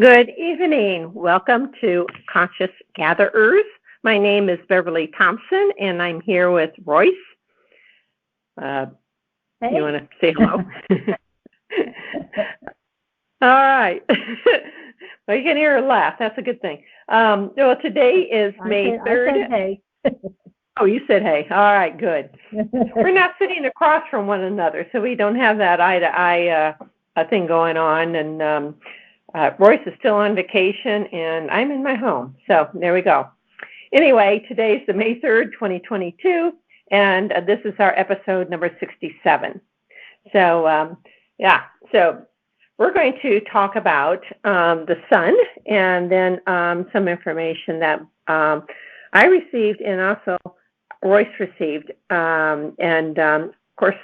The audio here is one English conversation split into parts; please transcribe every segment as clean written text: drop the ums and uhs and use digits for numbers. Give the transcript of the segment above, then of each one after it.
Good evening. Welcome to Conscious Gatherers. My name is Beverly Thompson, and I'm here with Royce. Hey. You want to say hello? All right. Well, you can hear her laugh. That's a good thing. Well, today is May 3rd. I said hey. Oh, you said hey. All right, good. We're not sitting across from one another, so we don't have that eye-to-eye thing going on. And Royce is still on vacation, and I'm in my home. So there we go. Anyway, today's the May 3rd, 2022, and this is our episode number 67. So, so we're going to talk about the sun and then some information that I received and also Royce received. Of course,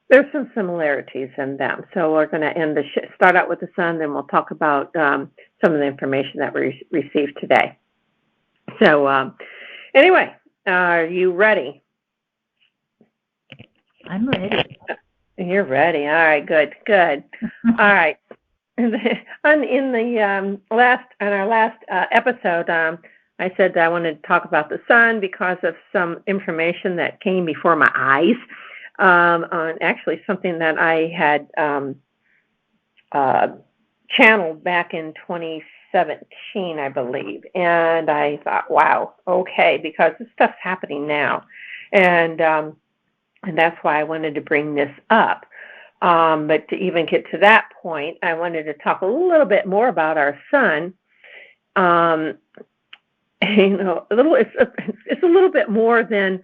there's some similarities in them. So we're going to start out with the sun, then we'll talk about some of the information that we received today. So anyway, are you ready? I'm ready. You're ready. All right, good. All right. In our last episode, I said that I wanted to talk about the sun because of some information that came before my eyes on actually something that I had channeled back in 2017, I believe. And I thought, wow, okay, because this stuff's happening now. And that's why I wanted to bring this up. But to even get to that point, I wanted to talk a little bit more about our sun. It's a little bit more than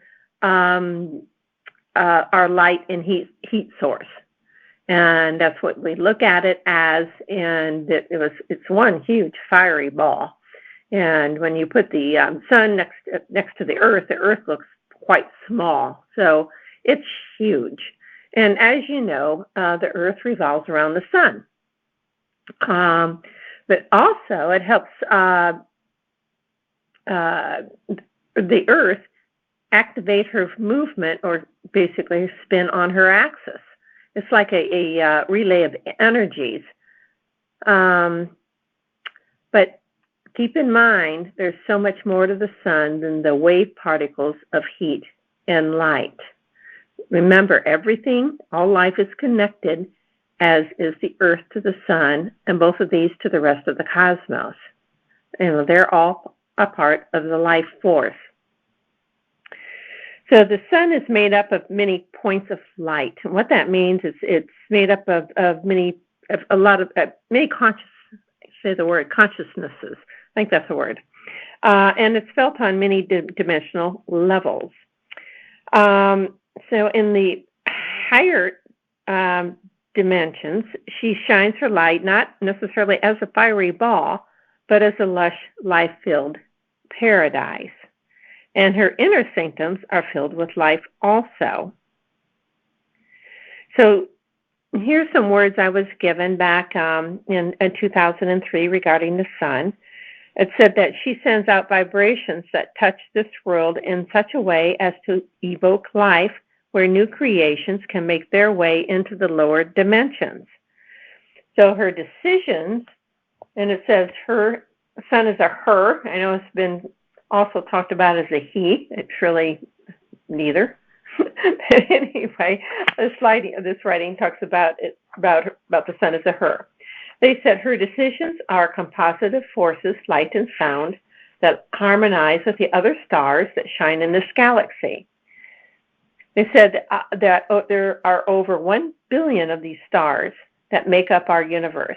our light and heat source. And that's what we look at it as, and it's one huge fiery ball. And when you put the sun next to the earth looks quite small. So it's huge. And as you know, the earth revolves around the sun. But also it helps the earth activate her movement, or basically spin on her axis. It's like a relay of energies. But keep in mind, there's so much more to the sun than the wave particles of heat and light. Remember, all life is connected, as is the earth to the sun, and both of these to the rest of the cosmos. They're all a part of the life force. So the sun is made up of many points of light. And what that means is it's made up of many consciousness. Say the word consciousnesses. I think that's a word. And it's felt on many dimensional levels. So in the higher dimensions, she shines her light not necessarily as a fiery ball, but as a lush, life-filled paradise. And her inner sanctums are filled with life also. So here's some words I was given back in 2003 regarding the sun. It said that she sends out vibrations that touch this world in such a way as to evoke life, where new creations can make their way into the lower dimensions. So her decisions, and it says her sun is a her. I know it's been also talked about as a he. It's really neither. But anyway, this writing talks about the sun as a her. They said her decisions are compositive forces, light and sound, that harmonize with the other stars that shine in this galaxy. They said that there are over 1 billion of these stars that make up our universe.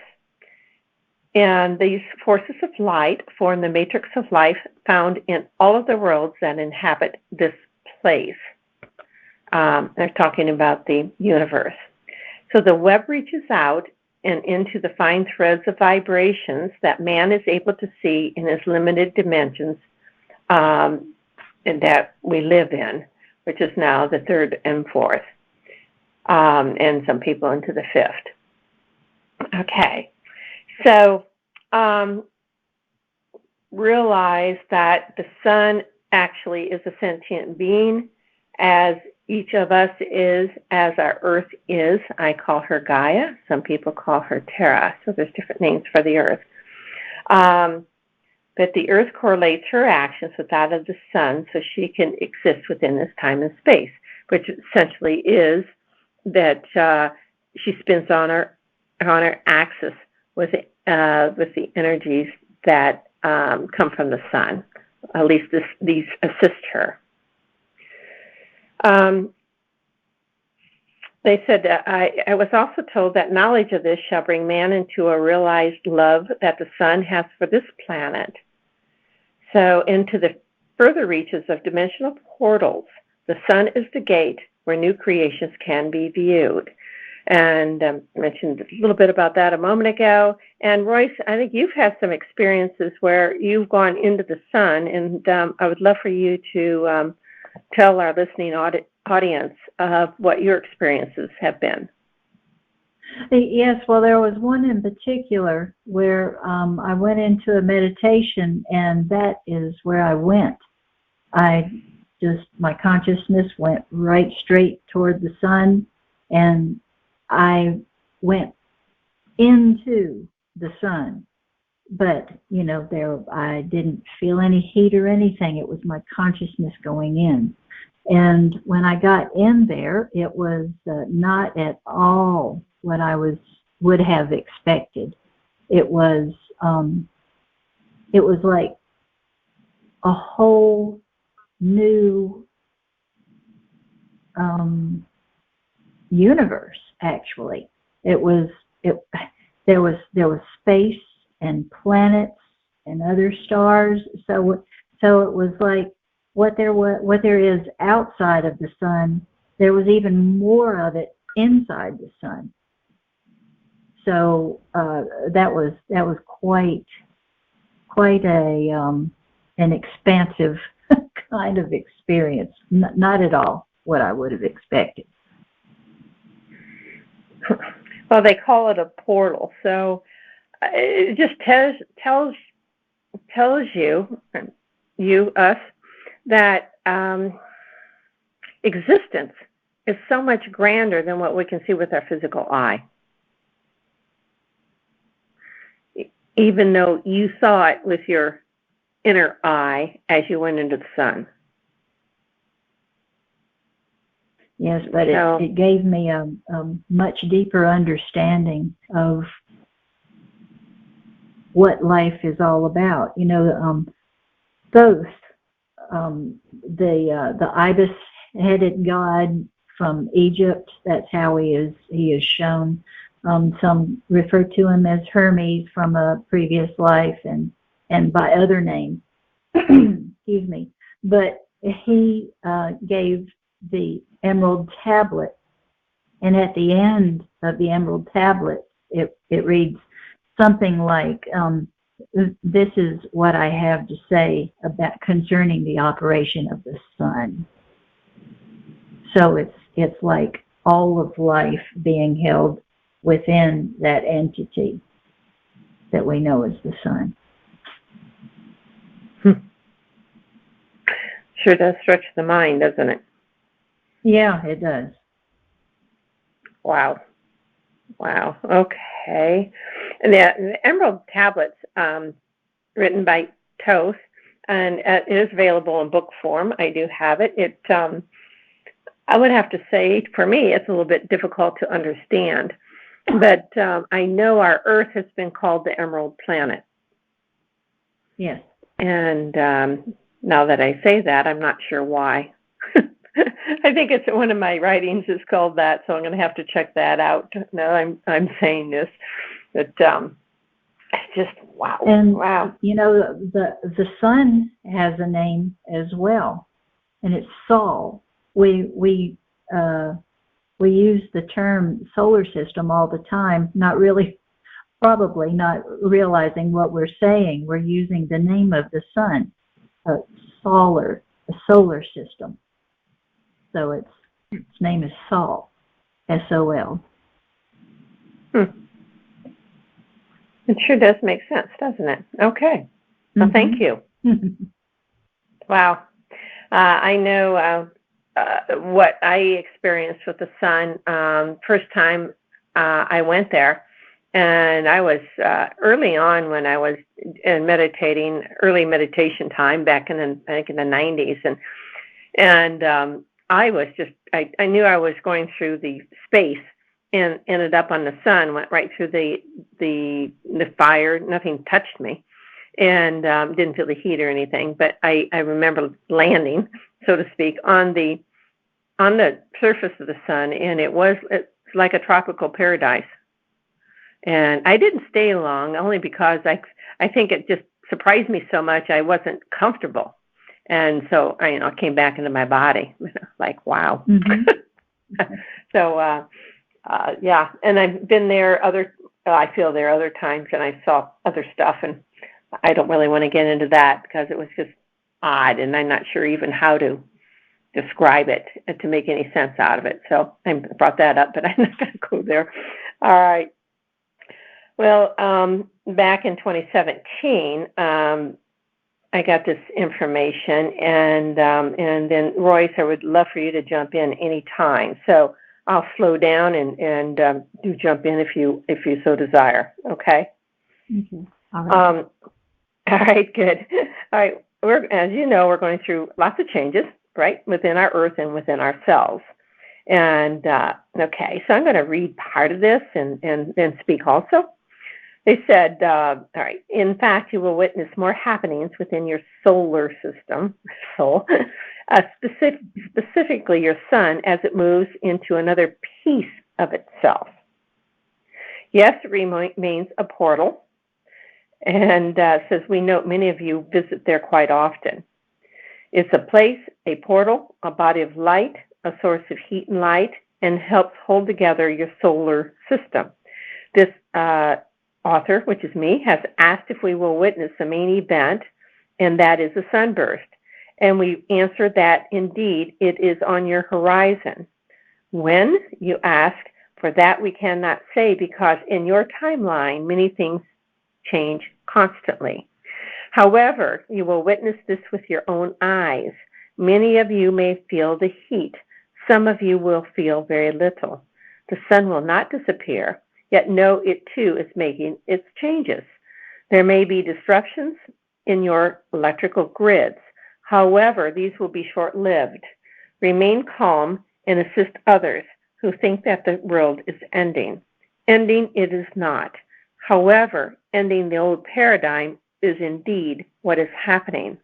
And these forces of light form the matrix of life found in all of the worlds that inhabit this place. They're talking about the universe. So the web reaches out and into the fine threads of vibrations that man is able to see in his limited dimensions and that we live in, which is now the third and fourth, and some people into the fifth. Okay. So realize that the sun actually is a sentient being, as each of us is, as our earth is. I call her Gaia. Some people call her Terra. So there's different names for the earth. But the Earth correlates her actions with that of the sun so she can exist within this time and space, which essentially is that she spins on her axis with the energies that come from the sun. At least these assist her. They said that I was also told that knowledge of this shall bring man into a realized love that the sun has for this planet. So into the further reaches of dimensional portals, the sun is the gate where new creations can be viewed. And I mentioned a little bit about that a moment ago. And Royce, I think you've had some experiences where you've gone into the sun, and I would love for you to tell our listening audience of what your experiences have been. Yes, well, there was one in particular where I went into a meditation, and that is where I went. My consciousness went right straight toward the sun, and I went into the sun. But, I didn't feel any heat or anything. It was my consciousness going in. And when I got in there, it was not at all what I would have expected. It was like a whole new universe. Actually, there was space and planets and other stars. So it was like what there is outside of the sun, there was even more of it inside the sun. So that was quite an expansive kind of experience. Not at all what I would have expected. Well, they call it a portal, so it just tells us that existence is so much grander than what we can see with our physical eye. Even though you saw it with your inner eye as you went into the sun. Yes, but it gave me a much deeper understanding of what life is all about. Thoth, the ibis-headed god from Egypt, that's how he is shown. Some refer to him as Hermes from a previous life and by other names. Excuse me. But he gave the emerald tablet, and at the end of the emerald tablet, it reads something like, "This is what I have to say about concerning the operation of the sun." So it's like all of life being held within that entity that we know as the sun. Sure does stretch the mind, doesn't it? Yeah, it does. Wow. Okay. And the Emerald Tablets, written by Thoth, and it is available in book form. I do have it. I would have to say, for me, it's a little bit difficult to understand. But I know our Earth has been called the Emerald Planet. Yes. And now that I say that, I'm not sure why. I think it's one of my writings is called that, so I'm going to have to check that out. Now I'm saying this, but it's just wow. And wow. The sun has a name as well, and it's Sol. We use the term solar system all the time, probably not realizing what we're saying. We're using the name of the sun, a solar system. So its name is Sol, S-O-L. It sure does make sense, doesn't it? Okay. Well, thank you. Wow. I know what I experienced with the sun. First time I went there, and I was early on when I was and meditating, early meditation time back in I think in the 90s, and I was just I knew I was going through the space and ended up on the sun, went right through the fire. Nothing touched me, and didn't feel the heat or anything. But I remember landing, so to speak, on the surface of the sun, and it's like a tropical paradise. And I didn't stay long, only because I think it just surprised me so much I wasn't comfortable. And so I came back into my body, like, wow. Mm-hmm. So, yeah, and I've been there I feel there other times, and I saw other stuff, and I don't really want to get into that because it was just odd, and I'm not sure even how to describe it to make any sense out of it. So I brought that up, but I'm not going to go there. All right. Well, back in 2017, I got this information, and then Royce, I would love for you to jump in any time. So I'll slow down and do jump in if you so desire. Okay. Mm-hmm. All right. All right. Good. All right. As you know, we're going through lots of changes, right, within our Earth and within ourselves. And okay, so I'm going to read part of this and then speak also. They said, all right, in fact, you will witness more happenings within your solar system, specifically your sun, as it moves into another piece of itself. Yes, it remains a portal, and says we note many of you visit there quite often. It's a place, a portal, a body of light, a source of heat and light, and helps hold together your solar system. This author, which is me, has asked if we will witness the main event, and that is a sunburst. And we answer that indeed it is on your horizon. When, you ask, for that we cannot say, because in your timeline many things change constantly. However, you will witness this with your own eyes. Many of you may feel the heat. Some of you will feel very little. The sun will not disappear, yet know it too is making its changes. There may be disruptions in your electrical grids. However, these will be short-lived. Remain calm and assist others who think that the world is ending. Ending it is not. However, ending the old paradigm is indeed what is happening.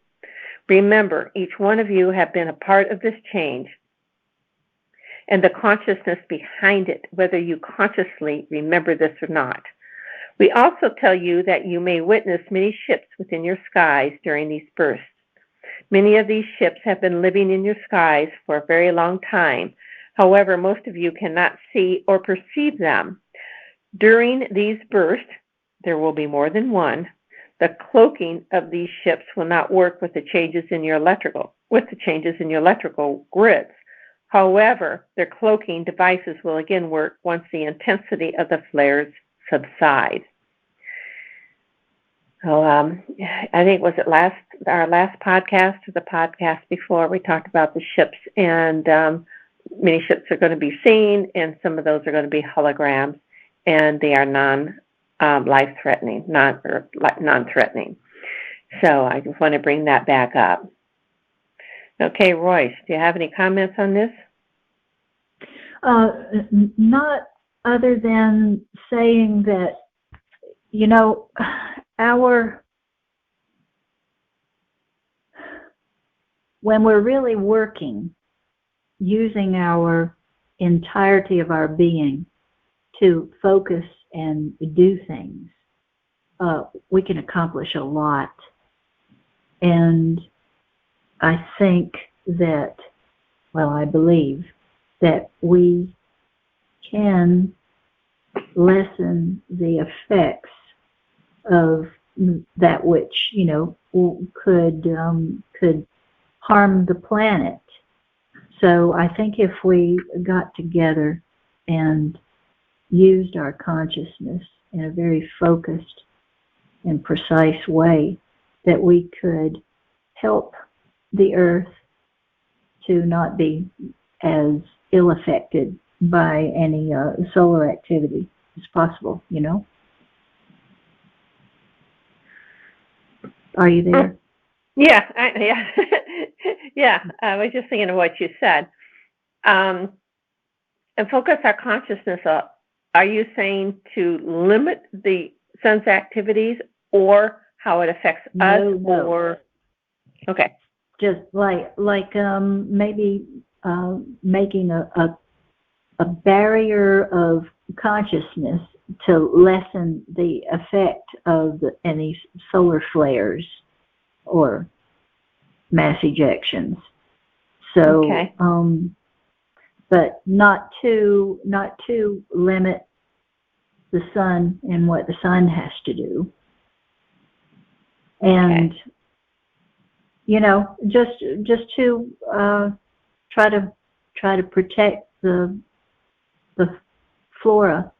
Remember, each one of you have been a part of this change and the consciousness behind it, whether you consciously remember this or not. We also tell you that you may witness many ships within your skies during these bursts. Many of these ships have been living in your skies for a very long time. However, most of you cannot see or perceive them. During these bursts, there will be more than one. The cloaking of these ships will not work with the changes in your electrical grids. However, their cloaking devices will again work once the intensity of the flares subside. So I think our last podcast or the podcast before, we talked about the ships, and many ships are going to be seen, and some of those are going to be holograms, and they are non-life-threatening, non-threatening. So I just want to bring that back up. Okay, Royce, do you have any comments on this? Not other than saying that, when we're really working, using our entirety of our being to focus and do things, we can accomplish a lot. And I think that, I believe that we can lessen the effects of that which, could harm the planet. So I think if we got together and used our consciousness in a very focused and precise way, that we could help the Earth to not be as ill-affected by any solar activity as possible, Are you there? Yeah, yeah, yeah. I was just thinking of what you said. And focus our consciousness up. Are you saying to limit the sun's activities, or how it affects us, No. or okay? Just maybe making a barrier of consciousness to lessen the effect of any solar flares or mass ejections. So, Okay. but not to limit the sun and what the sun has to do. And, Okay. just to try to protect the flora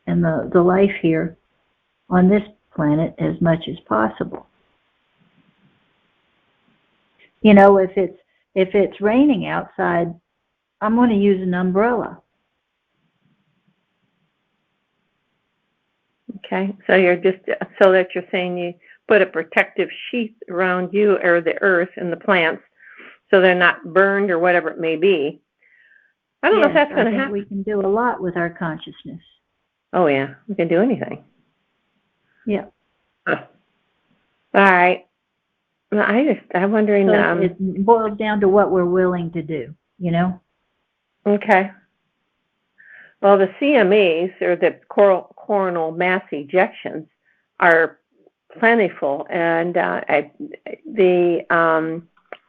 and the life here on this planet as much as possible. If it's raining outside, I'm going to use an umbrella. Okay. So you're saying you put a protective sheath around you or the earth and the plants, so they're not burned or whatever it may be. I don't know if that's going to happen. We can do a lot with our consciousness. Oh yeah, we can do anything. Yeah. All right. Well, I'm wondering. So it boils down to what we're willing to do. Okay. Well, the CMEs, or the coronal mass ejections, are plentiful, and I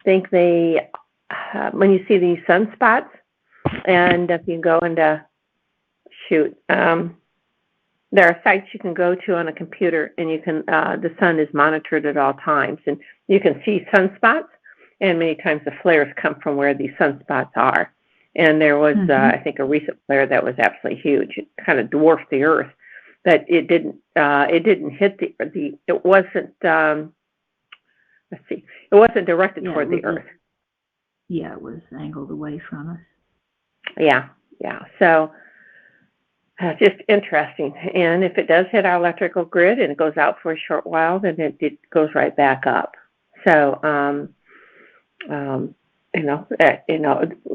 think they when you see these sunspots, and if you go into there are sites you can go to on a computer, and you can the sun is monitored at all times, and you can see sunspots, and many times the flares come from where these sunspots are. And there was, I think, a recent flare that was absolutely huge. It kind of dwarfed the Earth, but it didn't hit the. It wasn't. Let's see. It wasn't directed toward the Earth. Yeah, it was angled away from us. Yeah. So just interesting. And if it does hit our electrical grid and it goes out for a short while, then it goes right back up. So, we're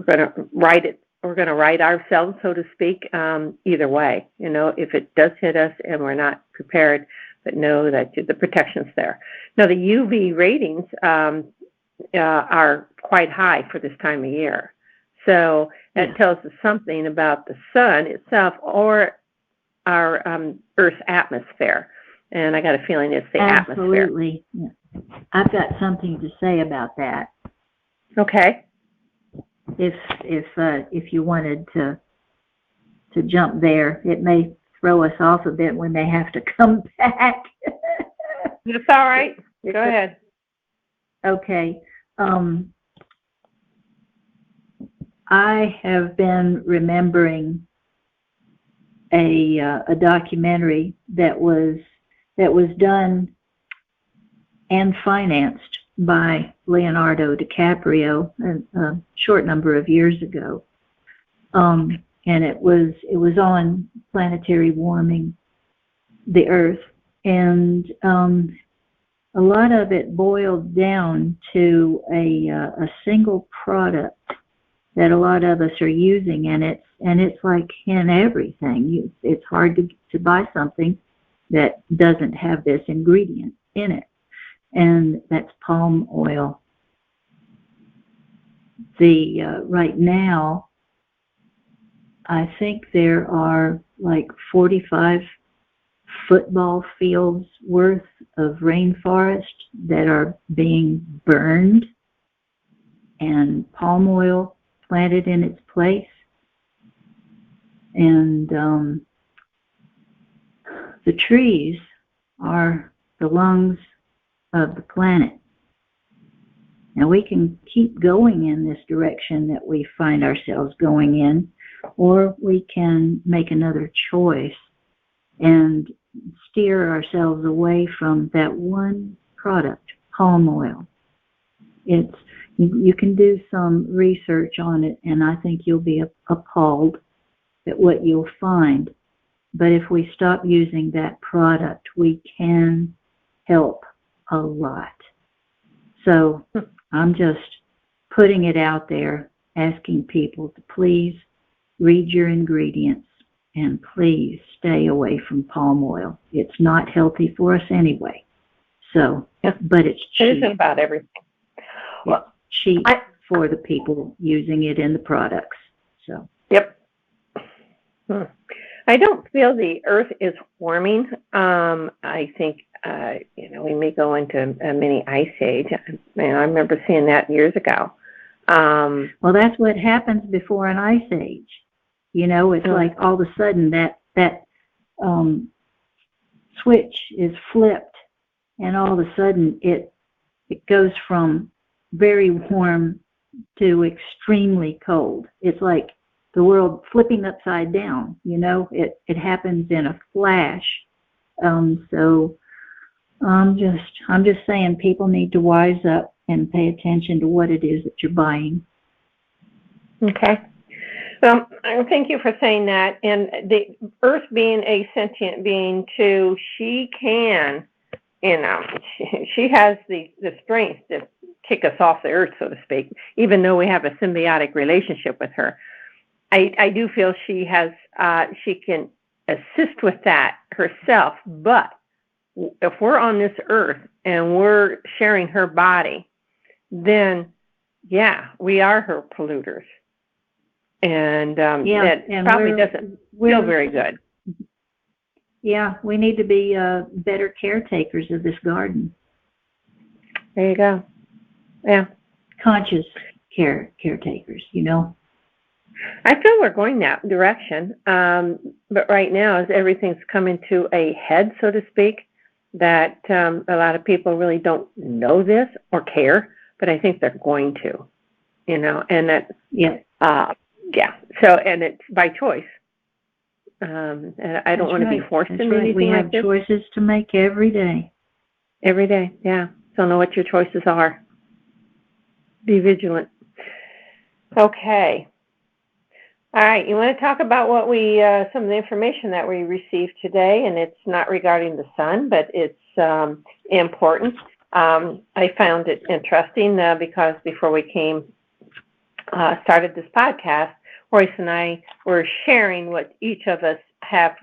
going to write it. We're going to write ourselves, so to speak, either way. If it does hit us and we're not prepared, but know that the protection's there. Now, the UV ratings are quite high for this time of year. So that tells us something about the sun itself or our Earth's atmosphere. And I got a feeling it's the atmosphere. Absolutely. I've got something to say about that. Okay. If you wanted to jump there, it may throw us off a bit. We may have to come back. It's all right. Go ahead. Okay. I have been remembering a documentary that was done and financed by Leonardo DiCaprio a short number of years ago, and it was on planetary warming, the Earth, and a lot of it boiled down to a single product that a lot of us are using, and it's like in everything. It's hard to buy something that doesn't have this ingredient in it, and that's palm oil. Right now, I think there are like 45 football fields worth of rainforest that are being burned and palm oil planted in its place. And the trees are the lungs of the planet. Now we can keep going in this direction that we find ourselves going in, or we can make another choice and steer ourselves away from that one product, palm oil. You can do some research on it, and I think you'll be appalled at what you'll find. But if we stop using that product, we can help a lot. So I'm just putting it out there, asking people to please read your ingredients and please stay away from palm oil. It's not healthy for us anyway. So, but it's cheap. It isn't about everything. Well, cheap for the people using it in the products. So. Yep. I don't feel the earth is warming. I think, we may go into a mini ice age. I remember seeing that years ago. Well, that's what happens before an ice age. It's like all of a sudden that switch is flipped, and all of a sudden it goes from very warm to extremely cold. It's like the world flipping upside down. It happens in a flash. So I'm just saying people need to wise up and pay attention to what it is that you're buying. Okay. Well, thank you for saying that. And the earth being a sentient being too, she can, she has the strength to kick us off the earth, so to speak, even though we have a symbiotic relationship with her. I do feel she can assist with that herself, but if we're on this earth and we're sharing her body, then, we are her polluters. And that probably doesn't feel very good. Yeah, we need to be better caretakers of this garden. There you go. Yeah. Conscious caretakers, I feel we're going that direction. But right now, as everything's coming to a head, so to speak, that a lot of people really don't know this or care, but I think they're going to, and that, So, and it's by choice. And I don't want to be forced into anything We have like this. choices to make every day. Every day, yeah. So know what your choices are. Be vigilant. Okay. All right. You want to talk about what some of the information that we received today, and it's not regarding the sun, but it's important. I found it interesting because before we started this podcast, Royce and I were sharing what each of us have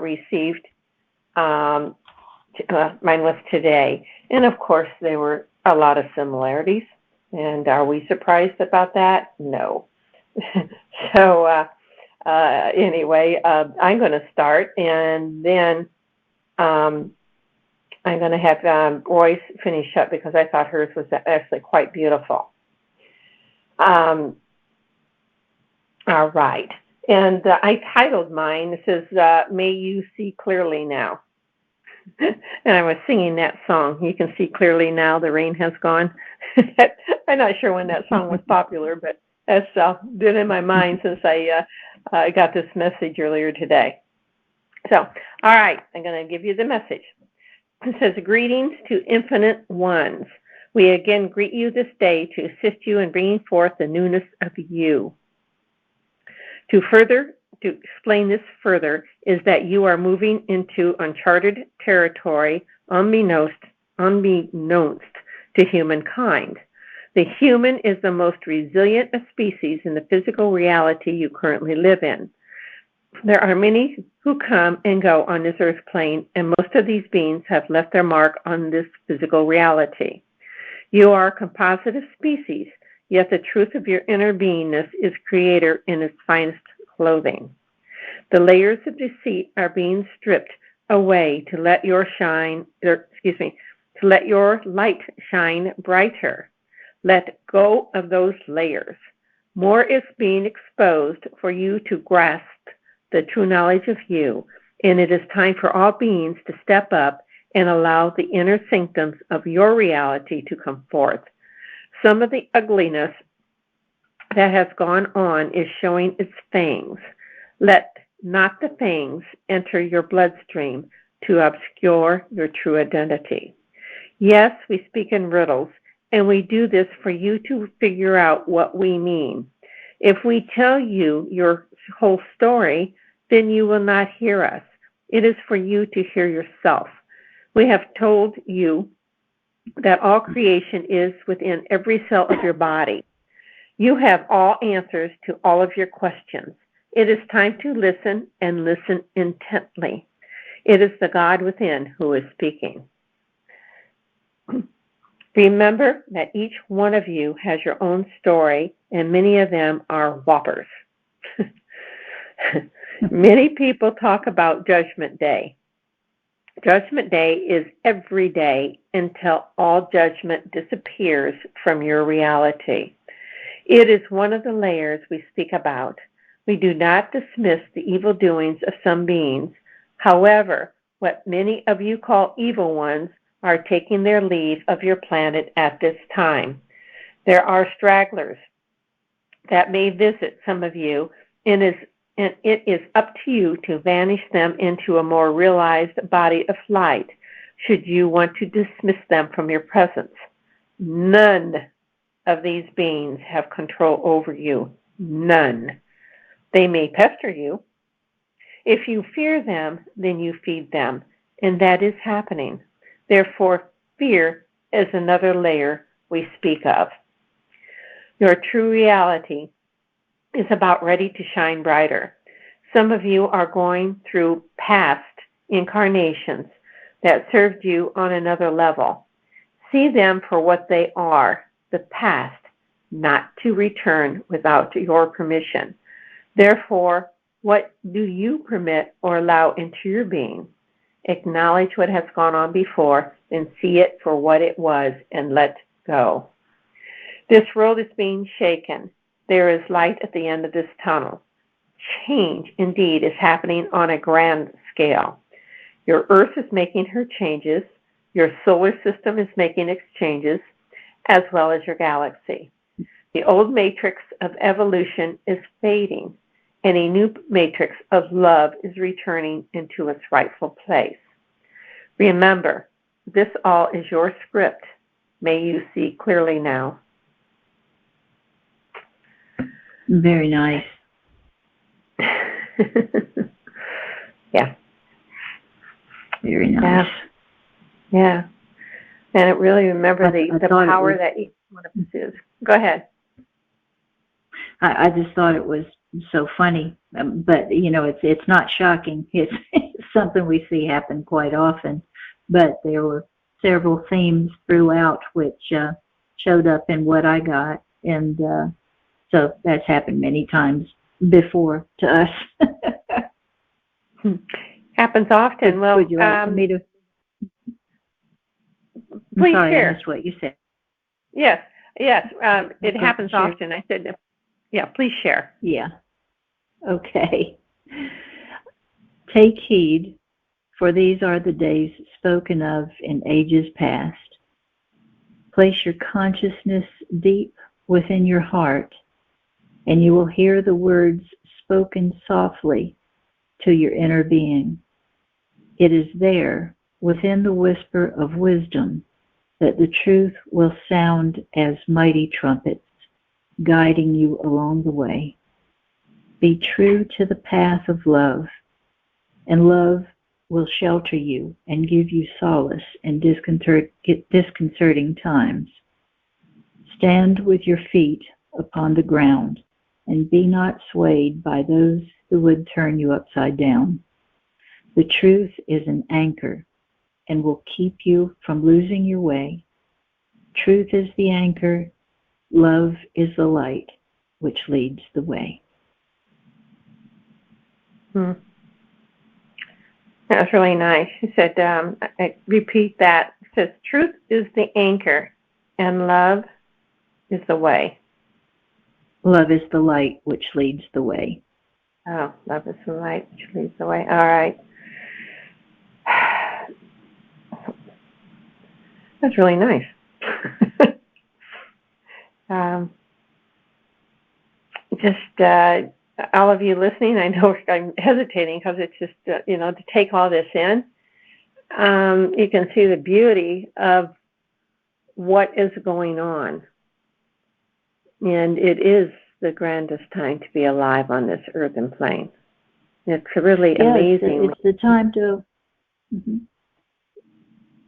received. Mine was today. And of course, there were a lot of similarities. And are we surprised about that? No. So anyway, I'm going to start, and then I'm going to have Royce finish up because I thought hers was actually quite beautiful. All right. And I titled mine, it says, May You See Clearly Now. And I was singing that song, You Can See Clearly Now, the Rain Has Gone. I'm not sure when that song was popular, but that's been in my mind since I got this message earlier today. So, all right, I'm going to give you the message. It says, Greetings to infinite ones. We again greet you this day to assist you in bringing forth the newness of you. To explain this further is that you are moving into uncharted territory unbeknownst to humankind. The human is the most resilient of species in the physical reality you currently live in. There are many who come and go on this earth plane, and most of these beings have left their mark on this physical reality. You are a composite of species, yet the truth of your inner beingness is creator in its finest clothing. The layers of deceit are being stripped away to let your light shine brighter. Let go of those layers. More is being exposed for you to grasp the true knowledge of you, and it is time for all beings to step up and allow the inner sanctums of your reality to come forth. Some of the ugliness that has gone on is showing its fangs. Let not the fangs enter your bloodstream to obscure your true identity. Yes, we speak in riddles, and we do this for you to figure out what we mean. If we tell you your whole story, then you will not hear us. It is for you to hear yourself. We have told you that all creation is within every cell of your body. You have all answers to all of your questions. It is time to listen and listen intently. It is the God within who is speaking. Remember that each one of you has your own story, and many of them are whoppers. Many people talk about Judgment Day. Judgment Day is every day until all judgment disappears from your reality. It is one of the layers we speak about. We do not dismiss the evil doings of some beings. However, what many of you call evil ones are taking their leave of your planet at this time. There are stragglers that may visit some of you, and it is up to you to vanish them into a more realized body of light, should you want to dismiss them from your presence. None of these beings have control over you. None. They may pester you. If you fear them, then you feed them, and that is happening. Therefore, fear is another layer we speak of. Your true reality is about ready to shine brighter. Some of you are going through past incarnations that served you on another level. See them for what they are, the past, not to return without your permission. Therefore, what do you permit or allow into your being? Acknowledge what has gone on before and see it for what it was and let go. This world is being shaken. There is light at the end of this tunnel. Change, indeed, is happening on a grand scale. Your Earth is making her changes. Your solar system is making its changes, as well as your galaxy. The old matrix of evolution is fading, and a new matrix of love is returning into its rightful place. Remember, this all is your script. May you see clearly now. Very nice. Yeah. Very nice. Yeah. And it really, remember the power that each one of us is. Go ahead. I just thought it was so funny, but it's not shocking. It's something we see happen quite often. But there were several themes throughout which showed up in what I got, and so that's happened many times before to us. Happens often. Well, would you like me to? Please sorry, share. I missed what you said. Yes. It happens often. I said, yeah, please share. Yeah. Okay. Take heed, for these are the days spoken of in ages past. Place your consciousness deep within your heart, and you will hear the words spoken softly to your inner being. It is there, within the whisper of wisdom, that the truth will sound as mighty trumpets, guiding you along the way. Be true to the path of love, and love will shelter you and give you solace in disconcerting times. Stand with your feet upon the ground, and be not swayed by those who would turn you upside down. The truth is an anchor and will keep you from losing your way. Truth is the anchor. Love is the light which leads the way. That was really nice. She said, I repeat that. It says, truth is the anchor and love is the way. Love is the light which leads the way. Oh, love is the light which leads the way. All right. That's really nice. All of you listening, I know I'm hesitating because it's just, to take all this in. You can see the beauty of what is going on. And it is the grandest time to be alive on this earthen plane. It's really amazing. It's the time to...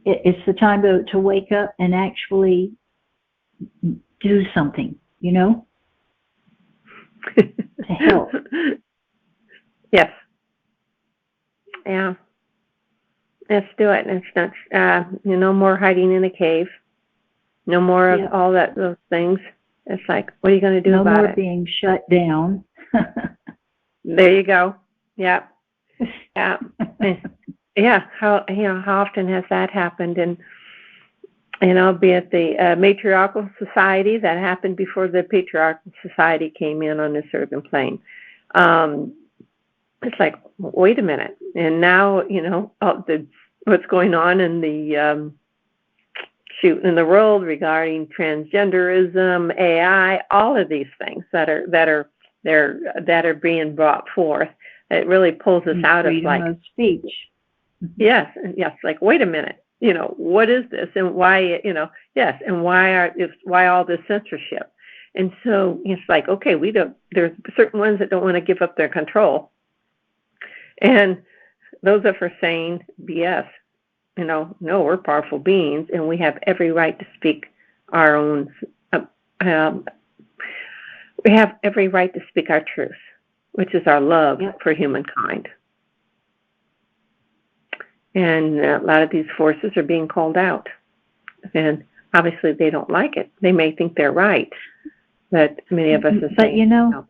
it's the time to wake up and actually do something, to help. Yes. Yeah. Let's do it. It's not, no more hiding in a cave. No more of all those things. It's like, what are you going to do about it? No more being shut down. There you go. Yeah. Yeah. Yeah. How often has that happened? And be it the matriarchal society that happened before the patriarchal society came in on this earthen plane. It's like, wait a minute. And now, what's going on in the in the world regarding transgenderism, AI, all of these things that are being brought forth. It really pulls us out of like freedom of speech. Yes, like, wait a minute. What is this, and why? And why all this censorship? And so it's like, okay, there's certain ones that don't want to give up their control, and those are for saying BS. No, we're powerful beings, and we have every right to speak our own. We have every right to speak our truth, which is our love for humankind. And a lot of these forces are being called out. And obviously they don't like it. They may think they're right, but many of us are saying, no.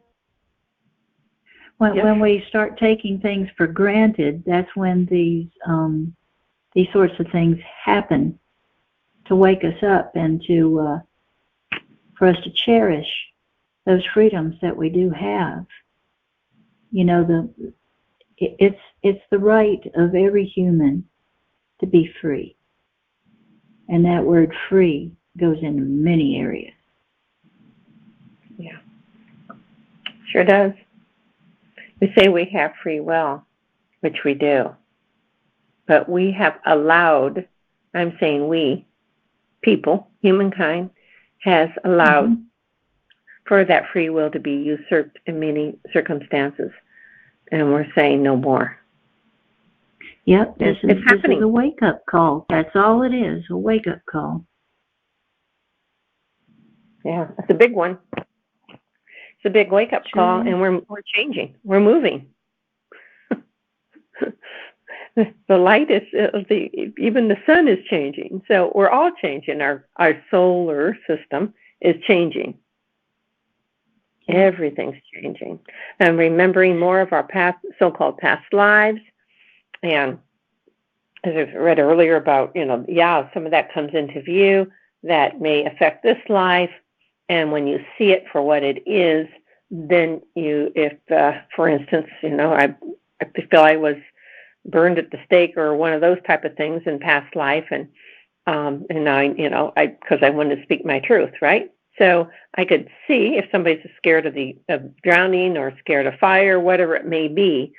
When we start taking things for granted, that's when these sorts of things happen, to wake us up and for us to cherish those freedoms that we do have. It's the right of every human to be free. And that word free goes into many areas. Yeah. Sure does. We say we have free will, which we do. But we have allowed, I'm saying we, people, humankind, has allowed for that free will to be usurped in many circumstances. And we're saying no more. Yep, this is a wake-up call. That's all it is, a wake-up call. Yeah, it's a big one. It's a big wake-up call, and we're changing. We're moving. The light is, even the sun is changing. So we're all changing. Our solar system is changing. Everything's changing. And remembering more of our past, so-called past lives. And as I read earlier about, some of that comes into view that may affect this life. And when you see it for what it is, then for instance, I feel I was burned at the stake or one of those type of things in past life. And because I wanted to speak my truth, right? So I could see if somebody's scared of drowning or scared of fire, whatever it may be,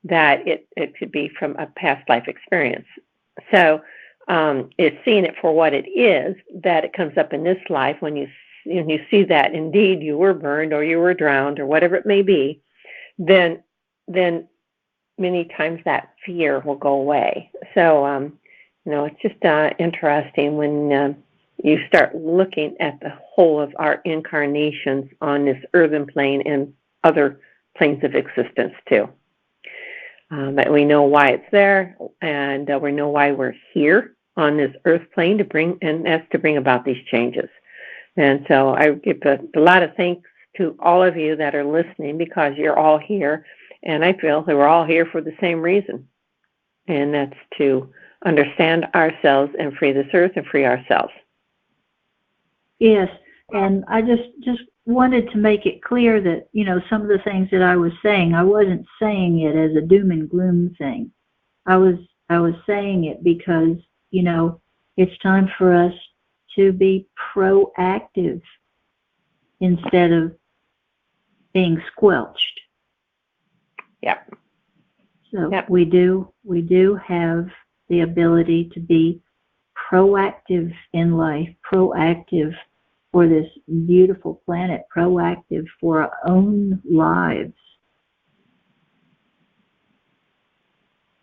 that it could be from a past life experience. So it's seeing it for what it is, that it comes up in this life when you see that indeed you were burned or you were drowned or whatever it may be, then many times that fear will go away. So, it's just interesting when you start looking at the whole of our incarnations on this earthen plane and other planes of existence too. That we know why it's there, and we know why we're here on this earth plane to bring about these changes. And so I give a lot of thanks to all of you that are listening, because you're all here, and I feel that we're all here for the same reason, and that's to understand ourselves and free this earth and free ourselves. Yes, and I just wanted to make it clear that, some of the things that I was saying, I wasn't saying it as a doom and gloom thing. I was saying it because, it's time for us to be proactive instead of being squelched. Yep. So we do have the ability to be proactive in life, proactive for this beautiful planet, proactive for our own lives.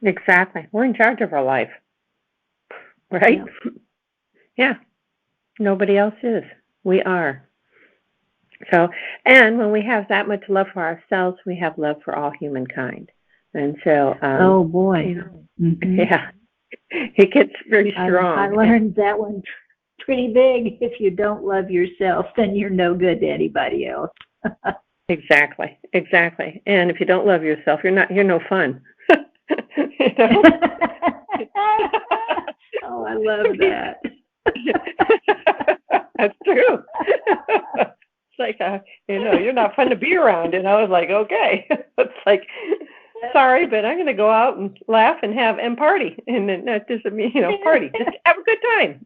Exactly. We're in charge of our life. right? Yeah. Nobody else is. We are. So, and when we have that much love for ourselves, we have love for all humankind. And so, oh boy, yeah, it gets very strong. I learned that one pretty big. If you don't love yourself, then you're no good to anybody else. Exactly. And if you don't love yourself, you're no fun. You know? Oh, I love that. That's true. It's like, you're not fun to be around. And I was like, okay. It's like, sorry, but I'm going to go out and laugh and party. And not just, party. Just have a good time.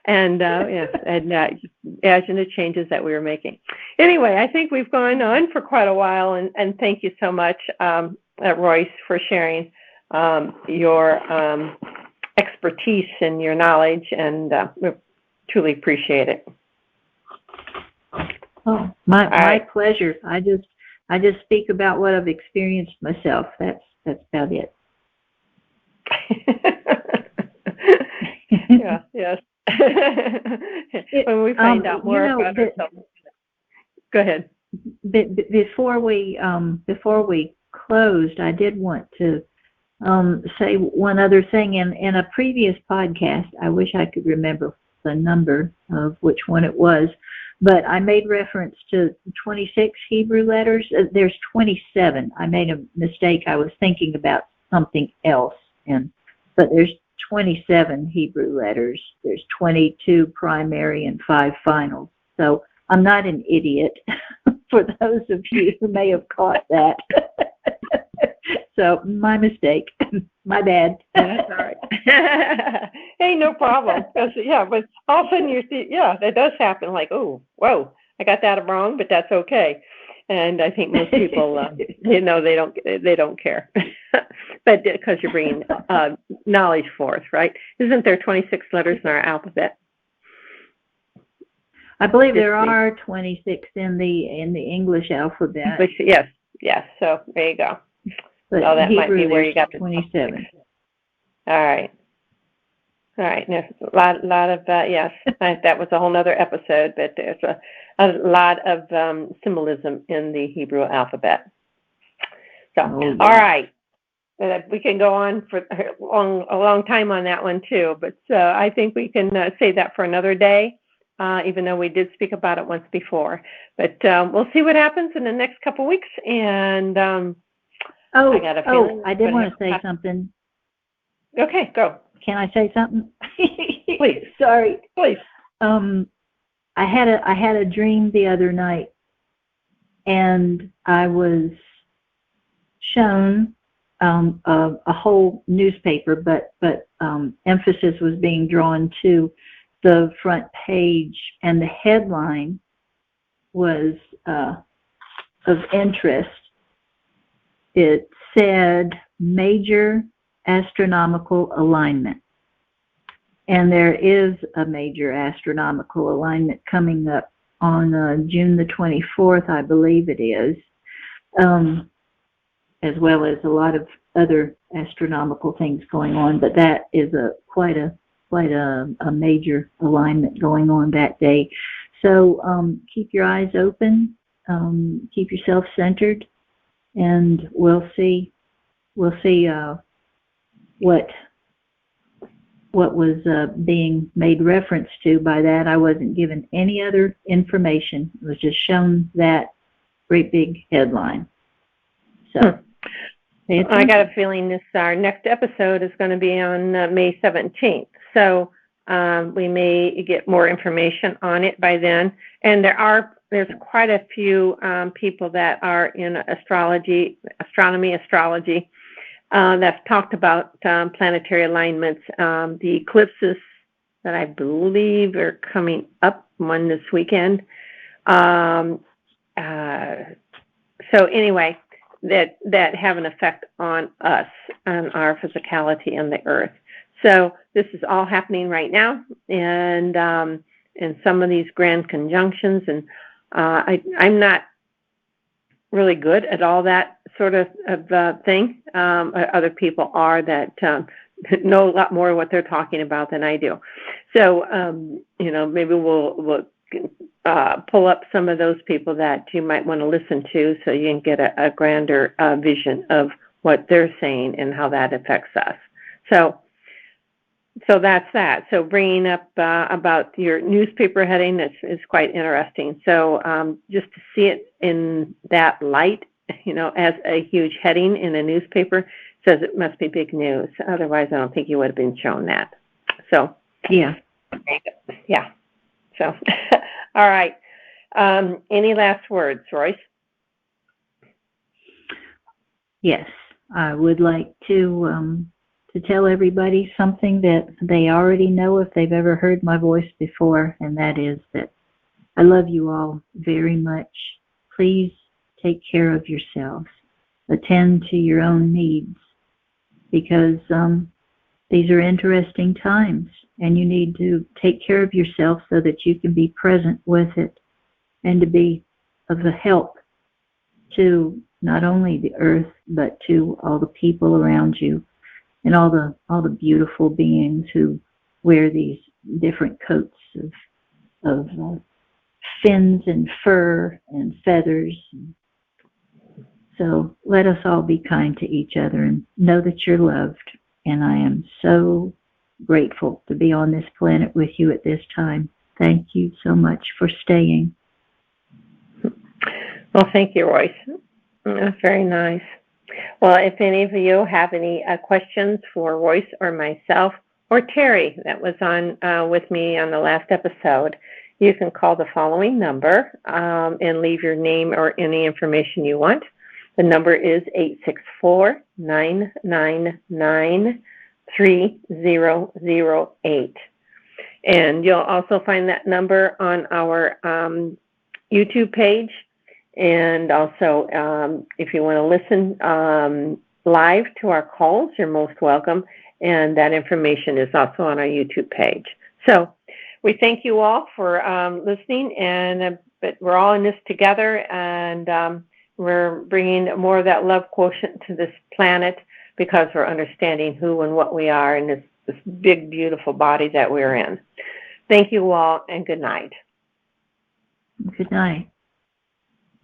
And, imagine the changes that we were making. Anyway, I think we've gone on for quite a while. And thank you so much, Royce, for sharing your expertise and your knowledge. And we truly appreciate it. Oh, my pleasure. I just speak about what I've experienced myself. That's about it. Yeah, yes. When we find out more about ourselves. Go ahead. Before we closed, I did want to say one other thing. In a previous podcast, I wish I could remember the number of which one it was, but I made reference to 26 Hebrew letters. There's 27. I made a mistake. I was thinking about something else, but there's 27 Hebrew letters. There's 22 primary and 5 finals. So I'm not an idiot, for those of you who may have caught that. So my mistake. My bad. That's all right. Hey, no problem. But all of a sudden you see, that does happen. Like, oh, whoa, I got that wrong, but that's okay. And I think most people, they don't care. But because you're bringing knowledge forth, right? Isn't there 26 letters in our alphabet? I believe there are 26 in the English alphabet. Yes. So there you go. But so that Hebrew, might be where you got the 27. All right. There's a lot of yes. That was a whole other episode, but there's a lot of symbolism in the Hebrew alphabet. So, all right. We can go on for a long time on that one too, but I think we can save that for another day, even though we did speak about it once before. But we'll see what happens in the next couple of weeks. And I got a feeling I did want to say something. Okay, go. Can I say something? Please. Sorry. Please. I had a dream the other night, and I was shown a whole newspaper, but emphasis was being drawn to the front page, and the headline was of interest. It said major astronomical alignment. And there is a major astronomical alignment coming up on June the 24th, I believe it is, as well as a lot of other astronomical things going on. But that is quite a major alignment going on that day. So keep your eyes open, keep yourself centered, and we'll see what was being made reference to by that. I wasn't given any other information. It was just shown that great big headline. So I got a feeling our next episode is going to be on May 17th. So we may get more information on it by then. And there's quite a few people that are in astronomy, that's talked about planetary alignments. The eclipses that I believe are coming up one this weekend. So anyway, that have an effect on us, on our physicality and the earth. So this is all happening right now, and some of these grand conjunctions, and I'm not really good at all that sort of thing. Other people are that know a lot more what they're talking about than I do. So, maybe we'll pull up some of those people that you might want to listen to so you can get a grander vision of what they're saying and how that affects us. So that's that. So bringing up about your newspaper heading is quite interesting. So just to see it in that light, as a huge heading in a newspaper, says it must be big news. Otherwise, I don't think you would have been shown that. So Yeah. So, all right. Any last words, Royce? Yes, I would like to tell everybody something that they already know if they've ever heard my voice before, and that is that I love you all very much. Please take care of yourselves. Attend to your own needs, because these are interesting times, and you need to take care of yourself so that you can be present with it and to be of a help to not only the earth, but to all the people around you and all the beautiful beings who wear these different coats of fins and fur and feathers. So let us all be kind to each other and know that you're loved. And I am so grateful to be on this planet with you at this time. Thank you so much for staying. Well, thank you, Royce. That's very nice. Well, if any of you have any questions for Royce or myself or Terry that was on with me on the last episode, you can call the following number and leave your name or any information you want. The number is 864-999-3008. And you'll also find that number on our YouTube page. And also, if you want to listen live to our calls, you're most welcome. And that information is also on our YouTube page. So we thank you all for listening. But we're all in this together, and we're bringing more of that love quotient to this planet because we're understanding who and what we are in this big, beautiful body that we're in. Thank you all, and good night. Good night.